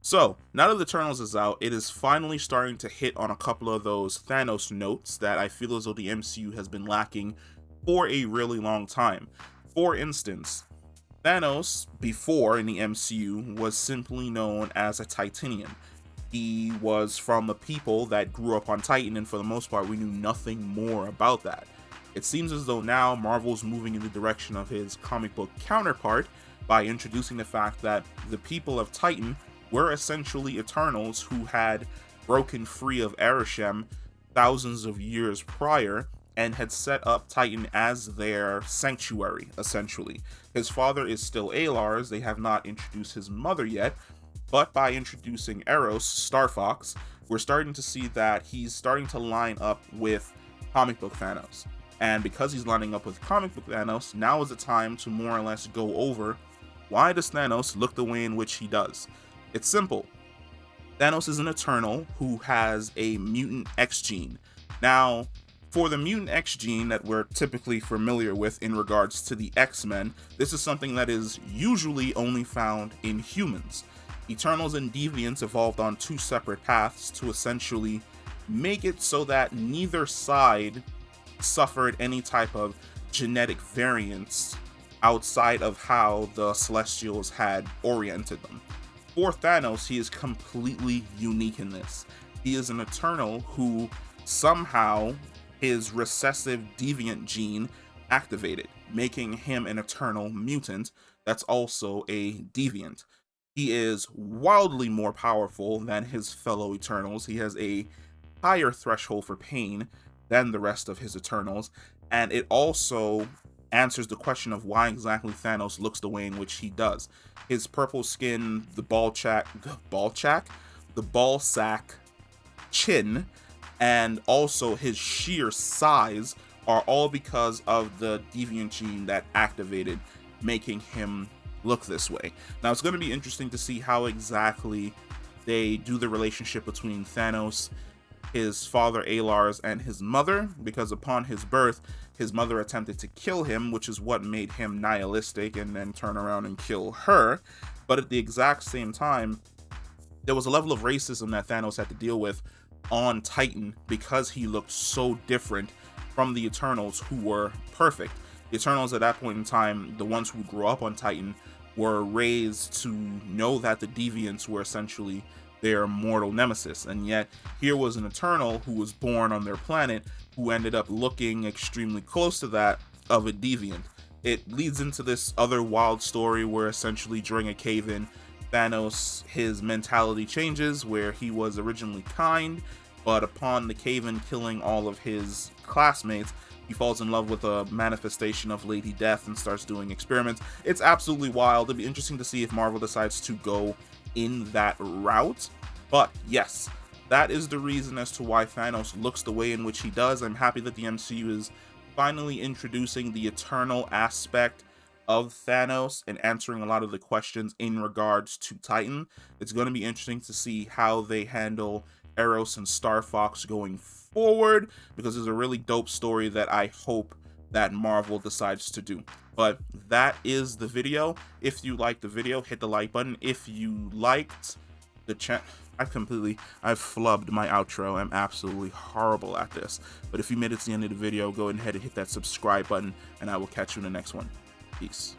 So, now that Eternals is out, it is finally starting to hit on a couple of those Thanos notes that I feel as though the MCU has been lacking for a really long time. For instance, Thanos, before in the MCU, was simply known as a Titanian. He was from a people that grew up on Titan, and for the most part, we knew nothing more about that. It seems as though now Marvel's moving in the direction of his comic book counterpart by introducing the fact that the people of Titan were essentially Eternals who had broken free of Arishem thousands of years prior and had set up Titan as their sanctuary, essentially. His father is still Alars, they have not introduced his mother yet, but by introducing Eros, Star Fox, we're starting to see that he's starting to line up with comic book Thanos. And because he's lining up with comic book Thanos, now is the time to more or less go over why does Thanos look the way in which he does. It's simple. Thanos is an Eternal who has a Mutant X gene. Now, for the Mutant X gene that we're typically familiar with in regards to the X-Men, this is something that is usually only found in humans. Eternals and Deviants evolved on two separate paths to essentially make it so that neither side suffered any type of genetic variance outside of how the Celestials had oriented them. For Thanos, he is completely unique in this. He is an Eternal who somehow his recessive deviant gene activated, making him an Eternal mutant that's also a deviant. He is wildly more powerful than his fellow Eternals. He has a higher threshold for pain than the rest of his Eternals, and it also answers the question of why exactly Thanos looks the way in which he does. His purple skin, the ball sack chin, and also his sheer size are all because of the deviant gene that activated, making him look this way. Now it's going to be interesting to see how exactly they do the relationship between Thanos, his father Alars, and his mother, because upon his birth, his mother attempted to kill him, which is what made him nihilistic and then turn around and kill her. But at the exact same time, there was a level of racism that Thanos had to deal with on Titan because he looked so different from the Eternals who were perfect. The Eternals at that point in time, the ones who grew up on Titan, were raised to know that the Deviants were essentially their mortal nemesis, and yet here was an Eternal who was born on their planet who ended up looking extremely close to that of a Deviant. It leads into this other wild story where essentially during a cave-in, Thanos, his mentality changes, where he was originally kind, but upon the cave-in killing all of his classmates, he falls in love with a manifestation of Lady Death and starts doing experiments. It's absolutely wild. It'll be interesting to see if Marvel decides to go in that route. But yes, that is the reason as to why Thanos looks the way in which he does. I'm happy that the MCU is finally introducing the Eternal aspect of Thanos and answering a lot of the questions in regards to Titan. It's going to be interesting to see how they handle Eros and Star Fox going forward, because it's a really dope story that I hope that Marvel decides to do. But that is the video. If you liked the video, hit the like button. If you liked the I've flubbed my outro. I'm absolutely horrible at this. But if you made it to the end of the video, go ahead and hit that subscribe button, and I will catch you in the next one. Peace.